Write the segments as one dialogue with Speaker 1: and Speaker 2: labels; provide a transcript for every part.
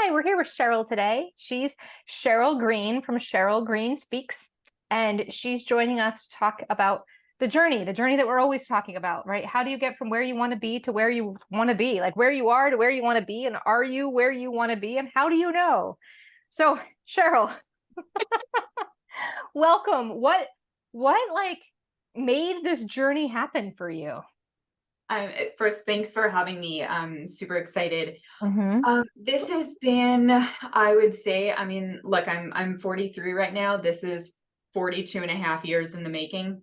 Speaker 1: Hi, we're here with Sheryl today. She's Sheryl Green from Sheryl Green Speaks, and she's joining us to talk about the journey that we're always talking about, right? How do you get from where you want to be to where you want to be? Like where you are to where you want to be, and are you where you want to be, and how do you know? So, Sheryl, welcome. What like made this journey happen for you?
Speaker 2: First, thanks for having me. I'm super excited.
Speaker 1: Mm-hmm.
Speaker 2: This has been, I would say, I mean, look, I'm 43 right now. This is 42 and a half years in the making.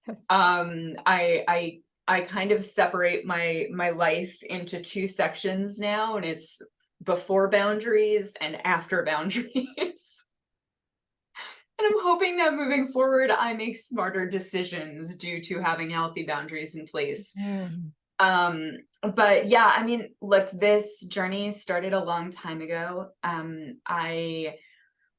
Speaker 1: Yes.
Speaker 2: I kind of separate my life into two sections now, and it's before boundaries and after boundaries. And I'm hoping that moving forward, I make smarter decisions due to having healthy boundaries in place.
Speaker 1: Mm.
Speaker 2: Um, but yeah, I mean, look, this journey started a long time ago. I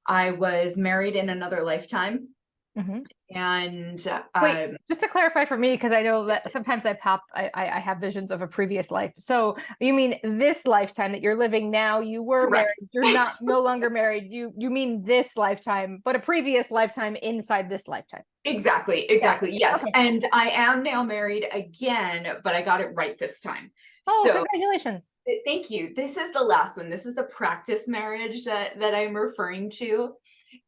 Speaker 2: was married in another lifetime,
Speaker 1: Mm-hmm.
Speaker 2: and
Speaker 1: Wait, just to clarify for me, because I know that sometimes I have visions of a previous life. So you mean this lifetime that you're living now, you were married,
Speaker 2: correct.
Speaker 1: you're not no longer married. You mean this lifetime, but a previous lifetime inside this lifetime.
Speaker 2: Exactly,
Speaker 1: Yeah.
Speaker 2: exactly. Yes.
Speaker 1: Okay.
Speaker 2: And I am now married again, but I got it right this time.
Speaker 1: Oh,
Speaker 2: So
Speaker 1: congratulations.
Speaker 2: thank you. This is the last one. This is the practice marriage that I'm referring to.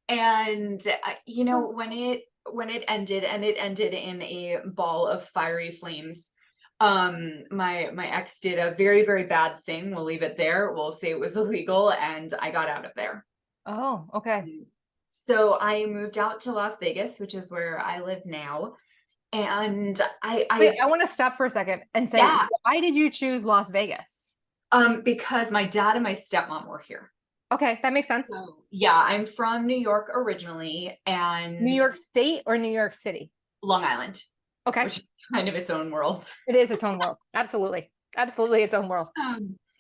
Speaker 2: And when it ended, and it ended in a ball of fiery flames. My ex did a very, very bad thing. We'll leave it there. We'll say it was illegal, and I got out of there.
Speaker 1: Oh, okay.
Speaker 2: Um, So I moved out to Las Vegas, which is where I live now. And
Speaker 1: Wait, I want to stop for a second and say,
Speaker 2: yeah,
Speaker 1: why did you choose Las Vegas?
Speaker 2: because my dad and my stepmom were here.
Speaker 1: Okay, that makes sense.
Speaker 2: So yeah, I'm from New York originally,
Speaker 1: New
Speaker 2: and
Speaker 1: York State or New York City?
Speaker 2: Long Island,
Speaker 1: Okay.
Speaker 2: which is kind of its own world.
Speaker 1: It is its own world. Absolutely. Absolutely its own world.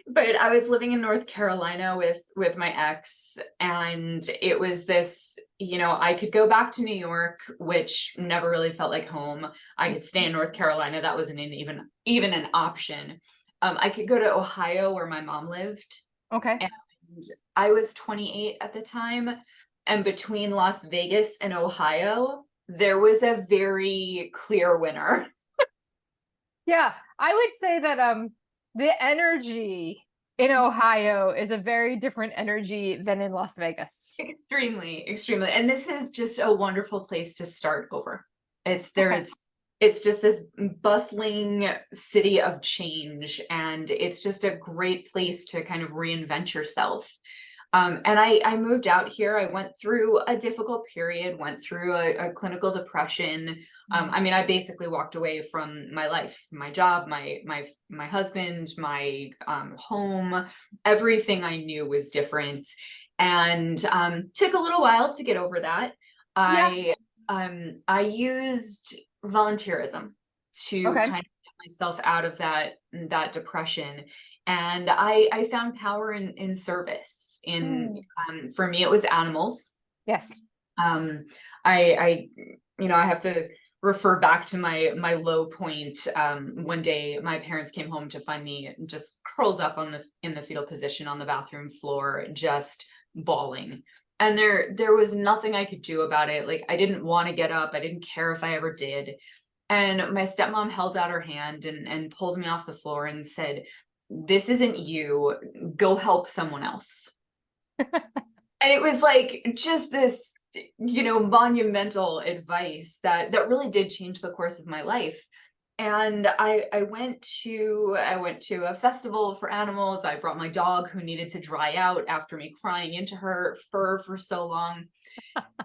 Speaker 2: But I was living in North Carolina with my ex, and it was this, I could go back to New York, which never really felt like home. I could stay in North Carolina. That wasn't even an option. I could go to Ohio where my mom lived,
Speaker 1: Okay.
Speaker 2: and I was 28 at the time. And between Las Vegas and Ohio, there was a very clear winner.
Speaker 1: Yeah, I would say that the energy in Ohio is a very different energy than in Las Vegas.
Speaker 2: Extremely, extremely. And this is just a wonderful place to start over. It's
Speaker 1: Okay.
Speaker 2: there's it's just this bustling city of change, and it's just a great place to kind of reinvent yourself. And I moved out here. I went through a difficult period, went through a clinical depression. I mean, I basically walked away from my life, my job, my husband, my home. Everything I knew was different, and took a little while to get over that.
Speaker 1: Yeah.
Speaker 2: I used volunteerism to
Speaker 1: Okay.
Speaker 2: kind of get myself out of that depression, and I found power in service. In
Speaker 1: Mm.
Speaker 2: For me, it was animals.
Speaker 1: Yes.
Speaker 2: um I I have to refer back to my low point. One day my parents came home to find me just curled up in the fetal position on the bathroom floor, just bawling. And there was nothing I could do about it. Like, I didn't want to get up. I didn't care if I ever did. And my stepmom held out her hand and pulled me off the floor and said, "This isn't you. Go help someone else." And it was like just this, monumental advice that really did change the course of my life. And I went to a festival for animals. I brought my dog, who needed to dry out after me crying into her fur for so long.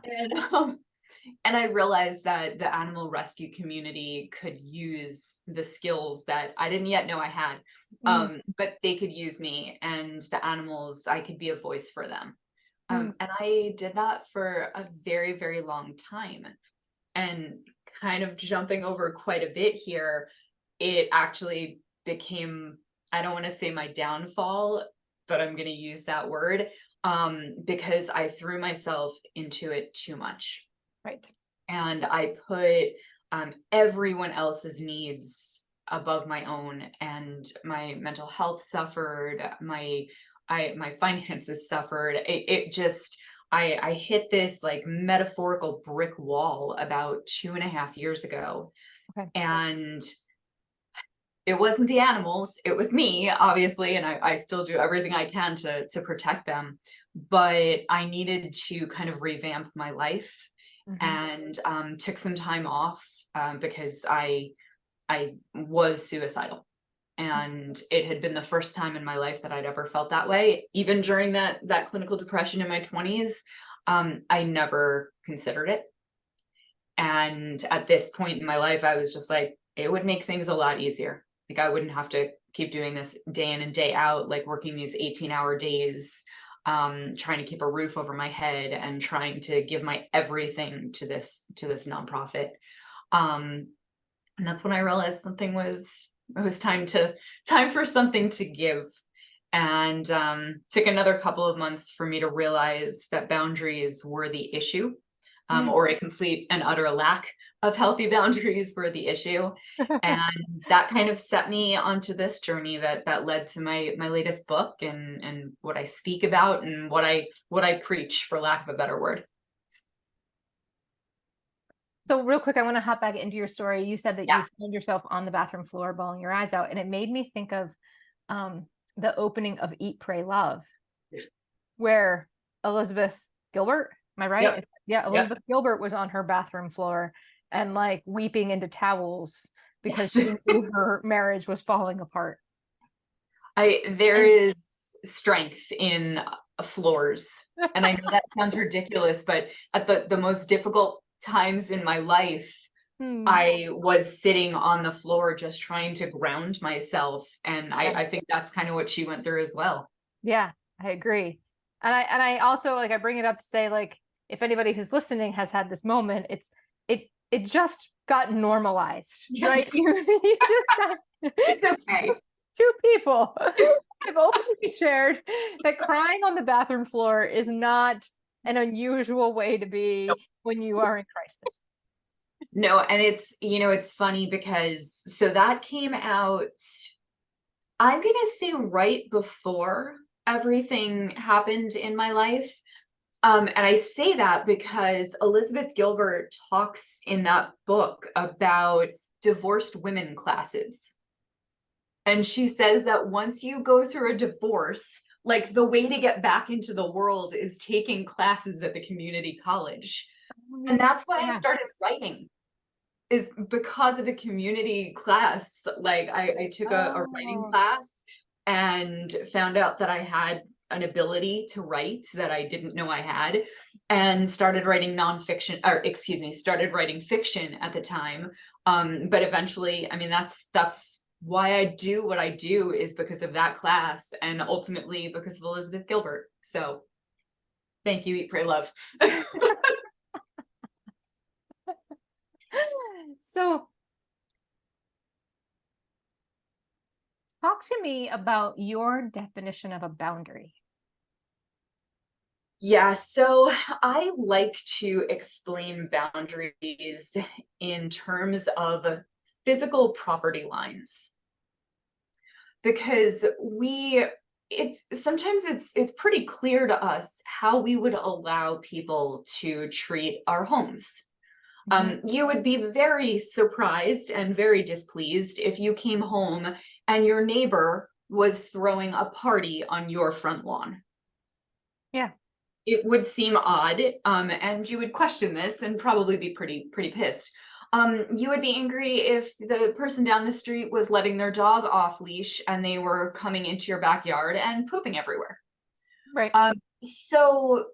Speaker 2: And and I realized that the animal rescue community could use the skills that I didn't yet know I had.
Speaker 1: Mm.
Speaker 2: But they could use me, and the animals, I could be a voice for them.
Speaker 1: Mm.
Speaker 2: And I did that for a very, very long time. And kind of jumping over quite a bit here, it actually became, I don't want to say my downfall, but I'm going to use that word, because I threw myself into it too much.
Speaker 1: Right.
Speaker 2: And I put everyone else's needs above my own, and my mental health suffered. My my finances suffered. It just, I hit this like metaphorical brick wall about 2.5 years ago.
Speaker 1: Okay.
Speaker 2: And it wasn't the animals, it was me, obviously, and I still do everything I can to protect them. But I needed to kind of revamp my life,
Speaker 1: Mhm.
Speaker 2: and took some time off, because I was suicidal. And it had been the first time in my life that I'd ever felt that way. Even during that clinical depression in my 20s, I never considered it. And at this point in my life, I was just like, it would make things a lot easier. Like I wouldn't have to keep doing this day in and day out, like working these 18-hour days, trying to keep a roof over my head and trying to give my everything to this nonprofit. Um, and that's when I realized it was time for something to give. And took another couple of months for me to realize that boundaries were the issue,
Speaker 1: Mm.
Speaker 2: or a complete and utter lack of healthy boundaries were the issue. And that kind of set me onto this journey that led to my latest book, and what I speak about, and what I preach, for lack of a better word.
Speaker 1: So real quick, I want to hop back into your story. You said that
Speaker 2: Yeah.
Speaker 1: you found yourself on the bathroom floor bawling your eyes out, and it made me think of um, the opening of Eat, Pray, Love, where Elizabeth Gilbert, am I right?
Speaker 2: Yep.
Speaker 1: Yeah,
Speaker 2: Yep.
Speaker 1: Elizabeth Gilbert was on her bathroom floor and like weeping into towels because
Speaker 2: Yes.
Speaker 1: she knew her marriage was falling apart.
Speaker 2: There
Speaker 1: And
Speaker 2: is strength in floors. And I know that sounds ridiculous, but at the most difficult times in my life,
Speaker 1: hmm,
Speaker 2: I was sitting on the floor just trying to ground myself. And
Speaker 1: yeah,
Speaker 2: I think that's kind of what she went through as well.
Speaker 1: yeah, I agree. And I also like I bring it up to say like if anybody who's listening has had this moment, it just got normalized, right?
Speaker 2: Yes,
Speaker 1: You just got
Speaker 2: it's okay.
Speaker 1: two people have openly shared that crying on the bathroom floor is not an unusual way to
Speaker 2: Nope.
Speaker 1: be when you are in crisis.
Speaker 2: No, and it's funny because so that came out, I'm gonna say right before everything happened in my life. And I say that because Elizabeth Gilbert talks in that book about divorced women classes. And she says that once you go through a divorce, like the way to get back into the world is taking classes at the community college. And that's why I
Speaker 1: Yeah.
Speaker 2: started writing, is because of the community class. Like I took a writing
Speaker 1: Oh,
Speaker 2: class and found out that I had an ability to write that I didn't know I had, and started writing nonfiction, or excuse me, started writing fiction at the time. But eventually, I mean, that's why I do what I do, is because of that class, and ultimately because of Elizabeth Gilbert. So thank you, Eat, Pray, Love.
Speaker 1: so talk to me about your definition of a boundary.
Speaker 2: Yeah, so I like to explain boundaries in terms of physical property lines, because it's sometimes it's pretty clear to us how we would allow people to treat our homes.
Speaker 1: Mhm.
Speaker 2: You would be very surprised and very displeased if you came home and your neighbor was throwing a party on your front lawn.
Speaker 1: Yeah.
Speaker 2: It would seem odd, and you would question this and probably be pretty pissed. You would be angry if the person down the street was letting their dog off leash and they were coming into your backyard and pooping everywhere.
Speaker 1: Right.
Speaker 2: So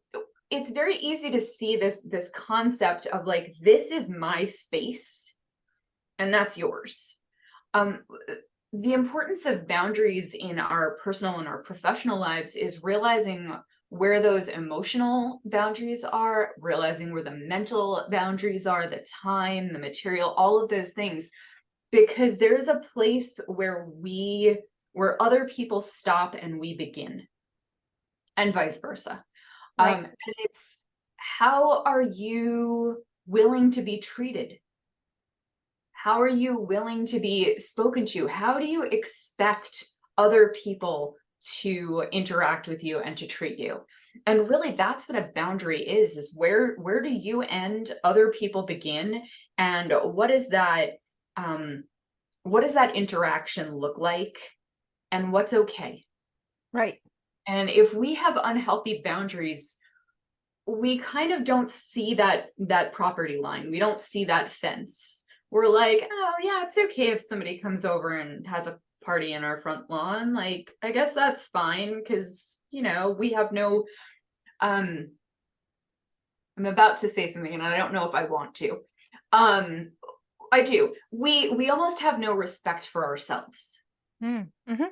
Speaker 2: it's very easy to see this concept of like, this is my space and that's yours. Um, the importance of boundaries in our personal and our professional lives is realizing where those emotional boundaries are, realizing where the mental boundaries are, the time, the material, all of those things, because there's a place where other people stop and we begin, and vice versa.
Speaker 1: Right.
Speaker 2: And it's, how are you willing to be treated? How are you willing to be spoken to? How do you expect other people to interact with you and to treat you. And really, that's what a boundary is where do you end, other people begin, and what is that interaction look like, and what's okay.
Speaker 1: Right.
Speaker 2: And if we have unhealthy boundaries, we kind of don't see that property line. We don't see that fence. We're like, oh yeah, it's okay if somebody comes over and has a party in our front lawn. Like, I guess that's fine, because we have no I'm about to say something and I don't know if I want to. I do. We almost have no respect for ourselves.
Speaker 1: Mm-hmm.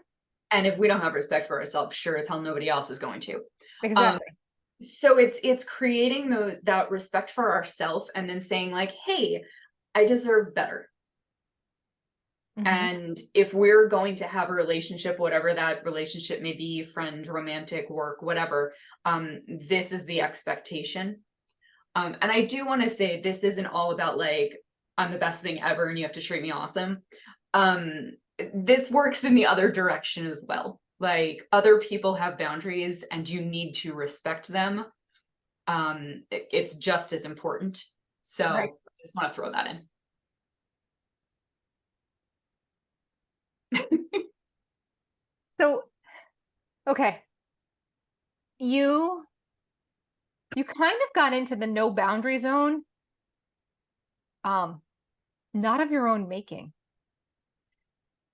Speaker 2: And if we don't have respect for ourselves, sure as hell nobody else is going to.
Speaker 1: Exactly.
Speaker 2: So it's creating that respect for ourselves, and then saying like, hey, I deserve better.
Speaker 1: Mm-hmm.
Speaker 2: And if we're going to have a relationship, whatever that relationship may be, friend, romantic, work, whatever, this is the expectation. And I do want to say, this isn't all about like, I'm the best thing ever and you have to treat me awesome. This works in the other direction as well. Like, other people have boundaries and you need to respect them. It's just as important. So
Speaker 1: Right.
Speaker 2: I just want to throw that in.
Speaker 1: So, okay. You kind of got into the no boundary zone, not of your own making,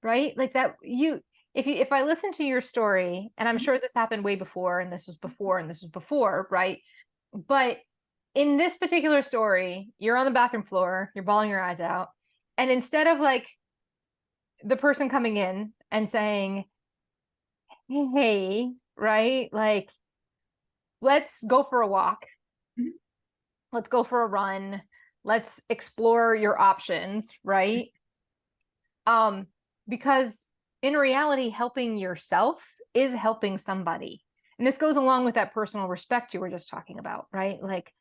Speaker 1: right? Like that if I listen to your story, and I'm sure this happened way before, and this was before, and this was before, right? But in this particular story, you're on the bathroom floor, you're bawling your eyes out, and instead of like the person coming in and saying, hey, right? Like, let's go for a walk.
Speaker 2: Mhm.
Speaker 1: Let's go for a run. Let's explore your options, right? Because in reality, helping yourself is helping somebody. And this goes along with that personal respect you were just talking about, right? Like,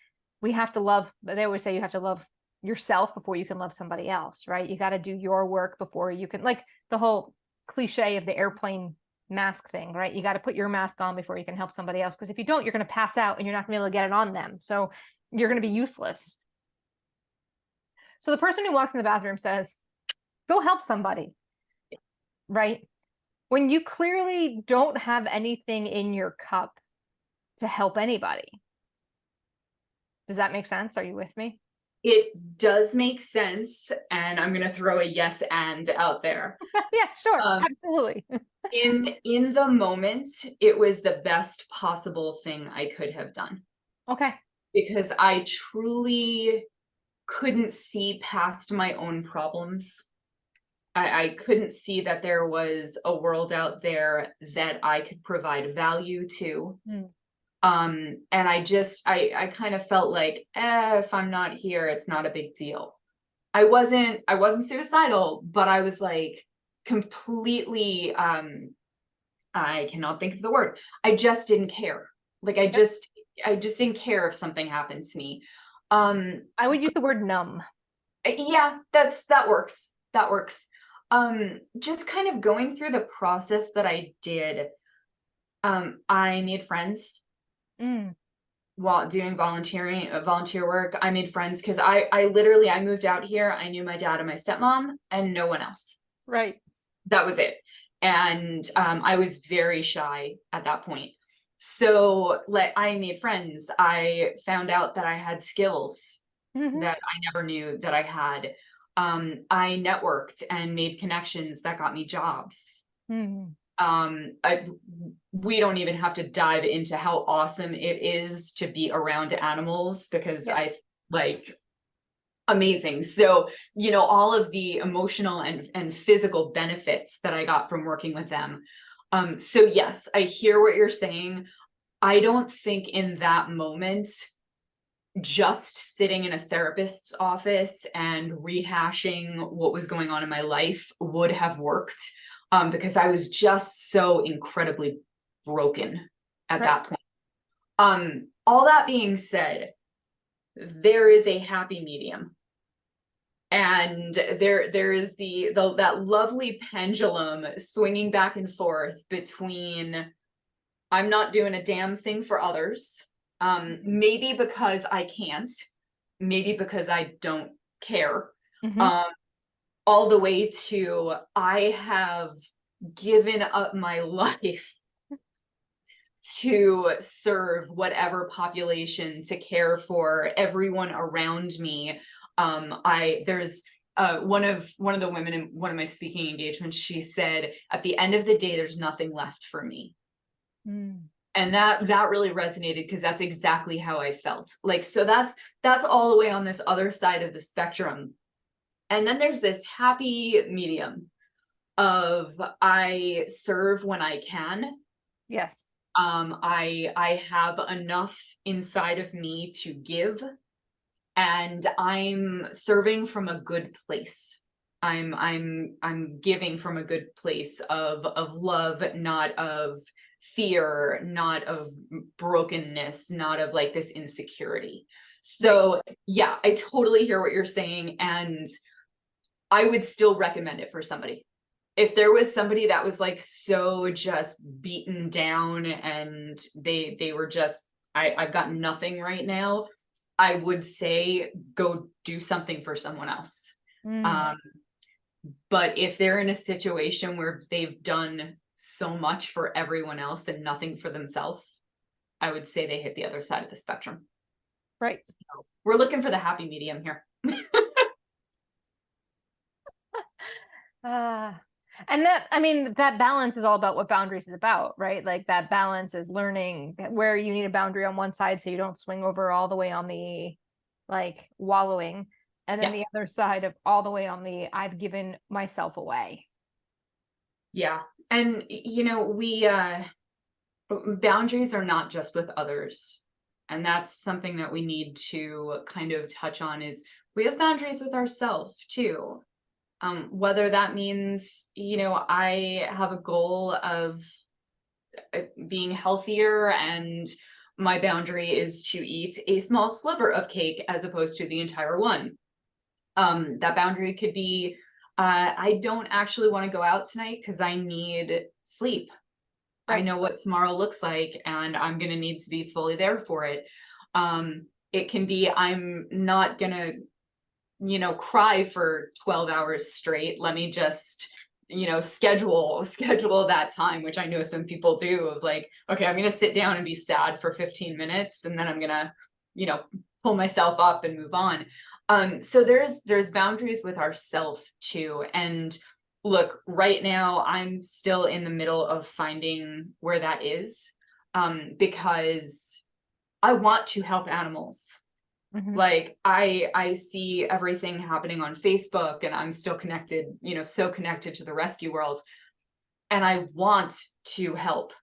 Speaker 1: we have to love, they always say you have to love yourself before you can love somebody else, right? You got to do your work before you can, like the whole cliche of the airplane mask thing, right? You got to put your mask on before you can help somebody else. Because if you don't, you're going to pass out and you're not going to be able to get it on them. So you're going to be useless. So the person who walks in the bathroom says, go help somebody, right? When you clearly don't have anything in your cup to help anybody. Does that make sense? Are you with me?
Speaker 2: It does make sense, and I'm going to throw a yes and out there.
Speaker 1: Yeah, sure. Absolutely.
Speaker 2: In the moment, it was the best possible thing I could have done.
Speaker 1: Okay.
Speaker 2: Because I truly couldn't see past my own problems. I couldn't see that there was a world out there that I could provide value to. And I kind of felt like, if I'm not here, it's not a big deal. I wasn't suicidal, but I was like completely, I cannot think of the word. I just didn't care. Like, I just didn't care if something happened to me.
Speaker 1: I would use the word numb.
Speaker 2: Yeah, that works. That works. Just kind of going through the process that I did, I made friends while doing volunteer work. I made friends because I literally, I moved out here. I knew my dad and my stepmom and no one else.
Speaker 1: Right.
Speaker 2: That was it. And I was very shy at that point. So I made friends. I found out that I had skills that I never knew that I had. I networked and made connections that got me jobs. We don't even have to dive into how awesome it is to be around animals, because I like amazing. So, all of the emotional and physical benefits that I got from working with them. So yes, I hear what you're saying. I don't think in that moment, just sitting in a therapist's office and rehashing what was going on in my life would have worked, because I was just so incredibly broken at that point. All that being said, there is a happy medium. And there is that lovely pendulum swinging back and forth between I'm not doing a damn thing for others, maybe because I can't, maybe because I don't care,
Speaker 1: Mhm.
Speaker 2: all the way to I have given up my life to serve whatever population, to care for everyone around me. There's one of the women in one of my speaking engagements, she said, at the end of the day, there's nothing left for me.
Speaker 1: Mm.
Speaker 2: And that really resonated, because that's exactly how I felt. Like, so that's all the way on this other side of the spectrum. And then there's this happy medium of I serve when I can.
Speaker 1: Yes.
Speaker 2: I have enough inside of me to give, and I'm serving from a good place. I'm giving from a good place of love, not of fear, not of brokenness, not of like this insecurity. So yeah, I totally hear what you're saying, and I would still recommend it for somebody. If there was somebody that was like so just beaten down and they were just, I've got nothing right now, I would say go do something for someone else.
Speaker 1: Mm.
Speaker 2: Um, but if they're in a situation where they've done so much for everyone else and nothing for themselves, I would say they hit the other side of the spectrum.
Speaker 1: Right.
Speaker 2: So we're looking for the happy medium here.
Speaker 1: Ah, and that, I mean, that balance is all about what boundaries is about, right? Like that balance is learning where you need a boundary on one side so you don't swing over all the way on the like wallowing, and then the
Speaker 2: Yes.
Speaker 1: other side of all the way on the I've given myself away.
Speaker 2: Yeah. And you know, boundaries are not just with others. And that's something that we need to kind of touch on, is we have boundaries with ourselves too. Whether that means, you know, I have a goal of being healthier, and my boundary is to eat a small sliver of cake as opposed to the entire one. That boundary could be, I don't actually want to go out tonight because I need sleep. I
Speaker 1: Right.
Speaker 2: know what tomorrow looks like, and I'm going to need to be fully there for it. It can be, I'm not going to, you know, cry for 12 hours straight. Let me just, you know, schedule that time, which I know some people do, of like, okay, I'm going to sit down and be sad for 15 minutes, and then I'm going to, you know, pull myself up and move on. So there's boundaries with ourself too. And look, right now I'm still in the middle of finding where that is, because I want to help animals.
Speaker 1: Mhm.
Speaker 2: Like I see everything happening on Facebook, and I'm still connected, you know, so connected to the rescue world, and I want to help,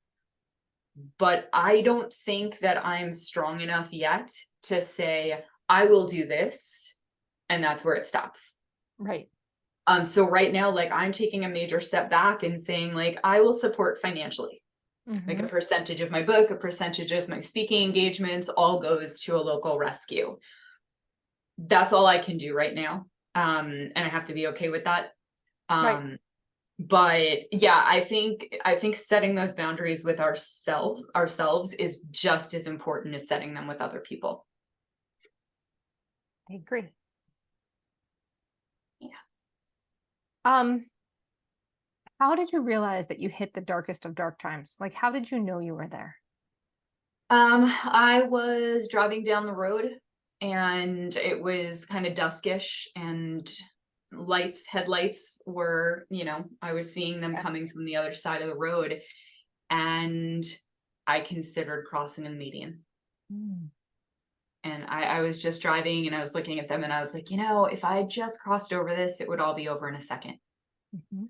Speaker 2: but I don't think that I'm strong enough yet to say I will do this and that's where it stops.
Speaker 1: Right.
Speaker 2: So right now, like, I'm taking a major step back and saying, like, I will support financially. Like, a
Speaker 1: Mhm.
Speaker 2: percentage of my book, a percentage of my speaking engagements, all goes to a local rescue. That's all I can do right now. And I have to be okay with that.
Speaker 1: Right.
Speaker 2: But yeah, I think setting those boundaries with ourselves is just as important as setting them with other people.
Speaker 1: I agree.
Speaker 2: Yeah.
Speaker 1: Um, how did you realize that you hit the darkest of dark times? Like, how did you know you were there?
Speaker 2: I was driving down the road, and it was kind of duskish, and headlights were, you know, I was seeing them
Speaker 1: Yeah.
Speaker 2: coming from the other side of the road, and I considered crossing a median.
Speaker 1: Mm.
Speaker 2: And I was just driving, and I was looking at them, and I was like, you know, if I had just crossed over this, it would all be over in a second.
Speaker 1: Mhm.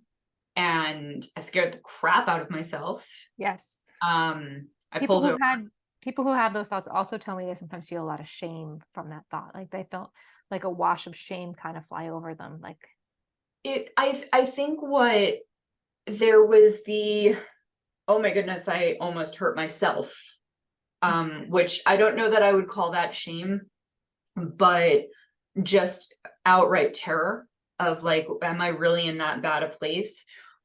Speaker 2: And I scared the crap out of myself.
Speaker 1: Yes.
Speaker 2: I
Speaker 1: People
Speaker 2: pulled
Speaker 1: who
Speaker 2: over.
Speaker 1: had people who have those thoughts also tell me they sometimes feel a lot of shame from that thought. Like they felt like a wash of shame kind of fly over them. Like,
Speaker 2: I think what there was the, oh my goodness, I almost hurt myself. Which I don't know that I would call that shame, but just outright terror of like, am I really in that bad a place?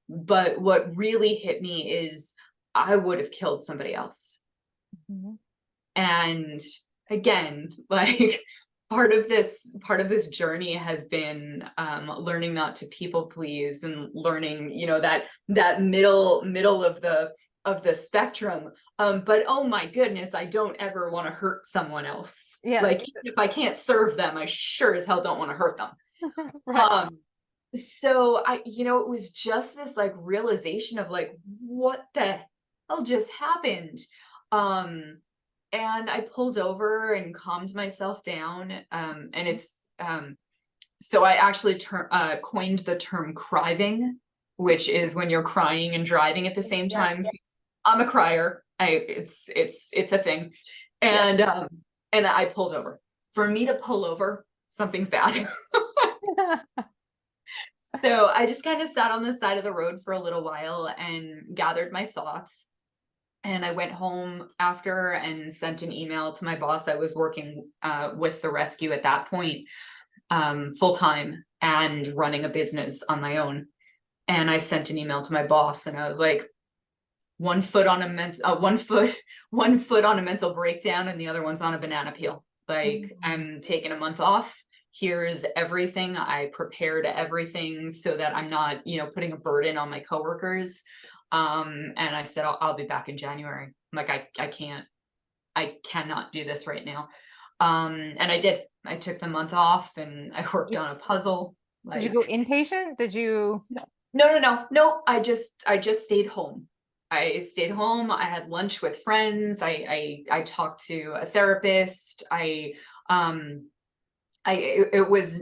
Speaker 2: But what really hit me is I would have killed somebody else.
Speaker 1: Mhm.
Speaker 2: And again, like part of this journey has been learning not to people please, and learning, that middle of the spectrum. But oh my goodness, I don't ever want to hurt someone else.
Speaker 1: Yeah.
Speaker 2: Like, even if I can't serve them, I sure as hell don't want to hurt them.
Speaker 1: Right.
Speaker 2: So it was just this like realization of like, what the hell just happened? And I pulled over and calmed myself down. And it's so I actually coined the term criving, which is when you're crying and driving at the same
Speaker 1: Yes.
Speaker 2: time. I'm a crier. It's a thing. And and I pulled over. For me to pull over, something's bad. So I just kind of sat on the side of the road for a little while and gathered my thoughts. And I went home after and sent an email to my boss. I was working with the rescue at that point, full time, and running a business on my own. And I sent an email to my boss, and I was like, one foot on a mental breakdown, and the other one's on a banana peel. Like, I'm taking a month off. Here's everything. I prepared everything so that I'm not, putting a burden on my coworkers. And I said, I'll be back in January. I'm like, I cannot do this right now. And I did. I took the month off and I worked on a puzzle.
Speaker 1: Did you go inpatient? Did you?
Speaker 2: No. I just stayed home. I stayed home. I had lunch with friends. I talked to a therapist. It was,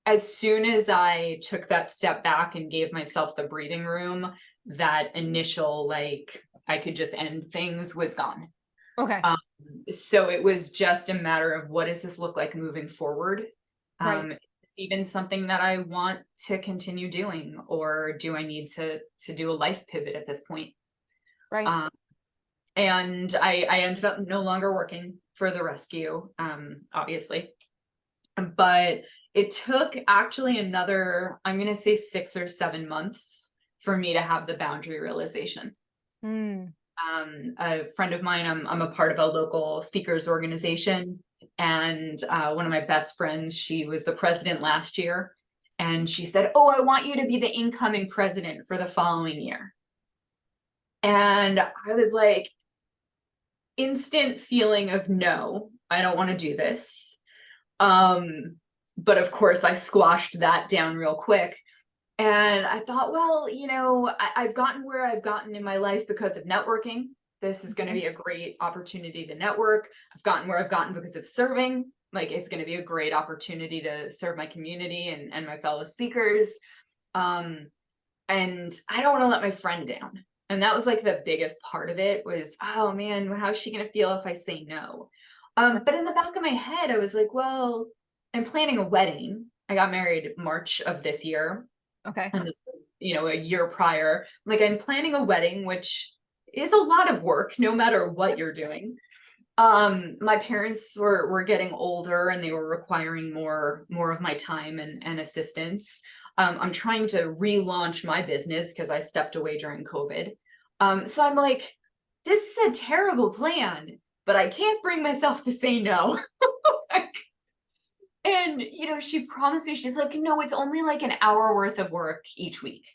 Speaker 2: as soon as I took that step back and gave myself the breathing room, that initial, like, I could just end things, was gone.
Speaker 1: Okay.
Speaker 2: So it was just a matter of, what does this look like moving forward?
Speaker 1: Right.
Speaker 2: It's even something that I want to continue doing, or do I need to do a life pivot at this point?
Speaker 1: Right.
Speaker 2: And I ended up no longer working for the rescue, obviously. But it took actually another, I'm going to say 6 or 7 months for me to have the boundary realization. A friend of mine, I'm a part of a local speakers organization, and one of my best friends, she was the president last year, and she said, "Oh, I want you to be the incoming president for the following year." And I was like, instant feeling of, no, I don't want to do this. But of course I squashed that down real quick. And I thought, well, I've gotten where I've gotten in my life because of networking. This is going to be a great opportunity to network. I've gotten where I've gotten because of serving. Like, it's going to be a great opportunity to serve my community and my fellow speakers. And I don't want to let my friend down. And that was like the biggest part of it, was, oh man, how's she going to feel if I say no? But in the back of my head, I was like, well, I'm planning a wedding. I got married March of this year.
Speaker 1: Okay.
Speaker 2: And this, a year prior, like, I'm planning a wedding, which is a lot of work, no matter what you're doing. My parents were getting older, and they were requiring more of my time and assistance. I'm trying to relaunch my business because I stepped away during COVID. So I'm like, this is a terrible plan, but I can't bring myself to say no. And, she promised me, she's like, no, it's only like an hour worth of work each week.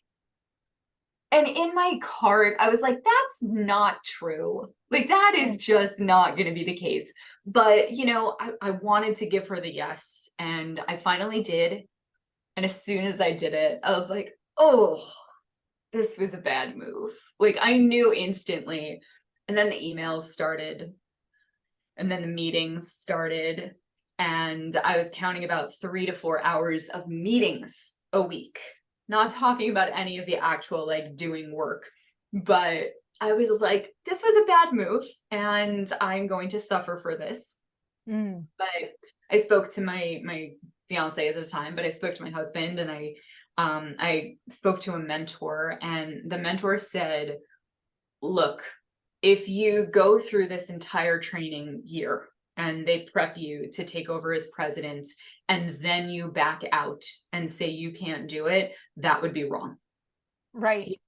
Speaker 2: And in my heart, I was like, that's not true. Like, that is just not going to be the case. But, I wanted to give her the yes. And I finally did. And as soon as I did it, I was like, oh, this was a bad move. Like, I knew instantly. And then the emails started. And then the meetings started. And I was counting about 3 to 4 hours of meetings a week. Not talking about any of the actual, like, doing work. But I was like, this was a bad move, and I'm going to suffer for this. But I spoke to my fiance at the time, but I spoke to my husband, and I spoke to a mentor, and the mentor said, look, if you go through this entire training year and they prep you to take over as president, and then you back out and say you can't do it, that would be wrong.
Speaker 1: Right.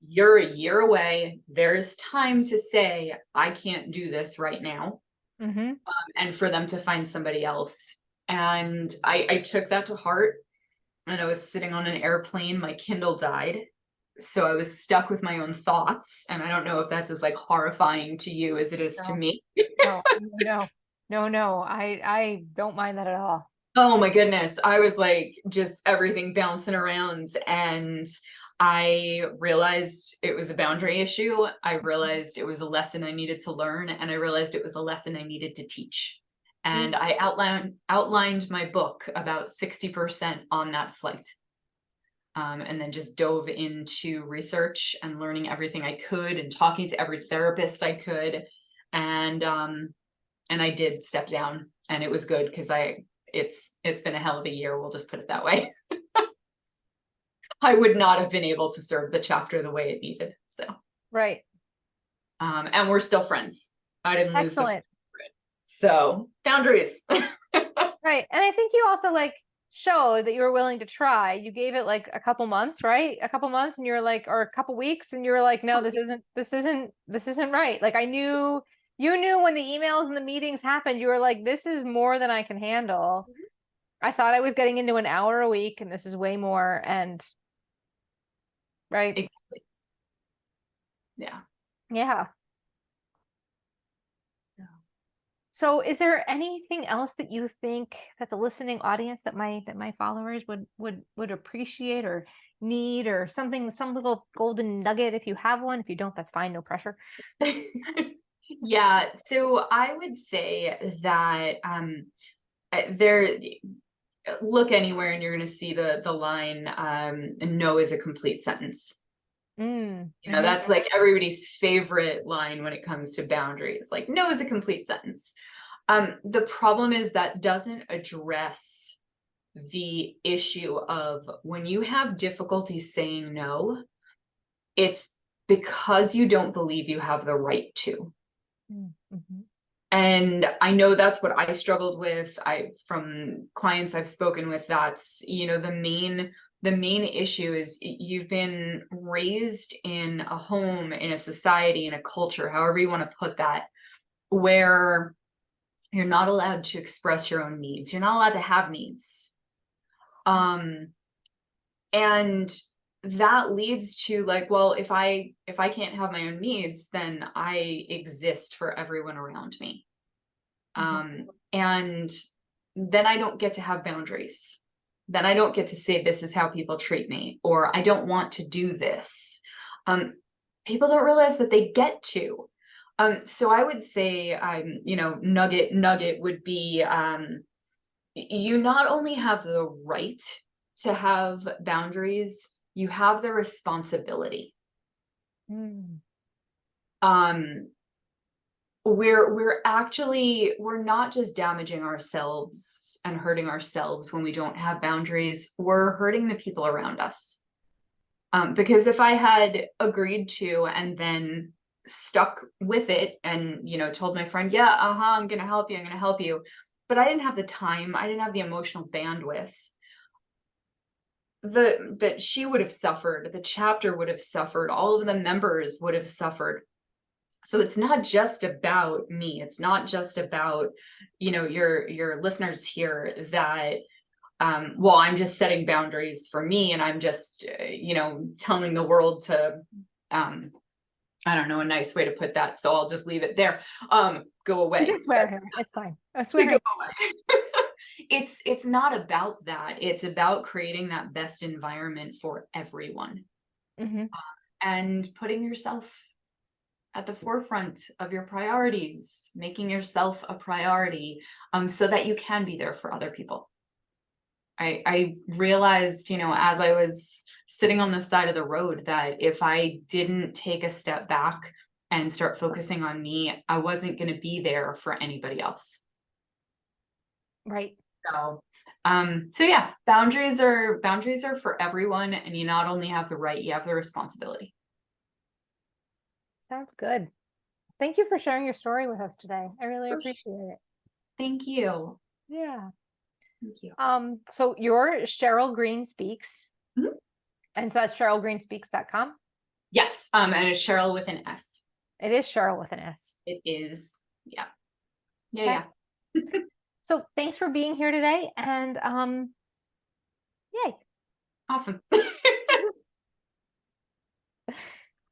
Speaker 2: You're a year away. There's time to say, I can't do this right now.
Speaker 1: Mm-hmm.
Speaker 2: And for them to find somebody else. And I took that to heart. And I was sitting on an airplane. My Kindle died. So I was stuck with my own thoughts. And I don't know if that's as like horrifying to you as it is to
Speaker 1: No,
Speaker 2: me.
Speaker 1: no. I don't mind that at all.
Speaker 2: Oh my goodness. I was like, just everything bouncing around. And I realized it was a boundary issue. I realized it was a lesson I needed to learn. And I realized it was a lesson I needed to teach. And I outlined my book about 60% on that flight. And then just dove into research and learning everything I could and talking to every therapist I could. And I did step down, and it was good because it's been a hell of a year. We'll just put it that way. I would not have been able to serve the chapter the way it needed. So,
Speaker 1: Right.
Speaker 2: and we're still friends. I didn't lose the
Speaker 1: Excellent.
Speaker 2: friend. So boundaries.
Speaker 1: Right. And I think you also like showed that you were willing to try. You gave it like a couple months, right? A couple months, and you're like, or a couple weeks, and you were like, no, this isn't right. Like you knew when the emails and the meetings happened, you were like, this is more than I can handle. I thought I was getting into an hour a week, and this is way more. And right.
Speaker 2: Exactly. Yeah.
Speaker 1: Yeah. So is there anything else that you think that the listening audience, that my followers would appreciate or need, or something, some little golden nugget? If you have one, if you don't, that's fine, no pressure.
Speaker 2: Yeah. So I would say that there, look anywhere and you're going to see the line, no is a complete sentence. That's like everybody's favorite line when it comes to boundaries. Like, no is a complete sentence. The problem is that doesn't address the issue of when you have difficulty saying no, it's because you don't believe you have the right to.
Speaker 1: Mm-hmm.
Speaker 2: And I know that's what I struggled with. From clients I've spoken with, that's, the main issue is you've been raised in a home, in a society, in a culture, however you want to put that, where you're not allowed to express your own needs. You're not allowed to have needs. And that leads to like, well, if I can't have my own needs, then I exist for everyone around me. And then I don't get to have boundaries. Then I don't get to say, this is how people treat me, or I don't want to do this. People don't realize that they get to. So I would say, nugget would be, you not only have the right to have boundaries, you have the responsibility. We're not just damaging ourselves and hurting ourselves when we don't have boundaries, we're hurting the people around us. Because if I had agreed to and then stuck with it and, told my friend, yeah, I'm going to help you, but I didn't have the time, I didn't have the emotional bandwidth, that she would have suffered, the chapter would have suffered, all of the members would have suffered. So it's not just about me. It's not just about, your listeners here that, I'm just setting boundaries for me, and I'm just, telling the world to, I don't know a nice way to put that, so I'll just leave it there. Go away.
Speaker 1: You can swear here. It's fine. I swear.
Speaker 2: Go away. It's not about that. It's about creating that best environment for everyone, and putting yourself at the forefront of your priorities, making yourself a priority, so that you can be there for other people. I realized, as I was sitting on the side of the road, that if I didn't take a step back and start focusing on me, I wasn't going to be there for anybody else.
Speaker 1: Right.
Speaker 2: So yeah, boundaries are for everyone, and you not only have the right, you have the responsibility.
Speaker 1: Sounds good. Thank you for sharing your story with us today. I really appreciate it.
Speaker 2: Thank you.
Speaker 1: Yeah.
Speaker 2: Thank you.
Speaker 1: So you're Sheryl Green Speaks.
Speaker 2: Mhm.
Speaker 1: And so that's SherylGreenSpeaks.com.
Speaker 2: Yes. And it's Sheryl with an S.
Speaker 1: It is Sheryl with an S.
Speaker 2: It is. Yeah.
Speaker 1: Okay.
Speaker 2: Yeah.
Speaker 1: So thanks for being here today. And yay.
Speaker 2: Awesome.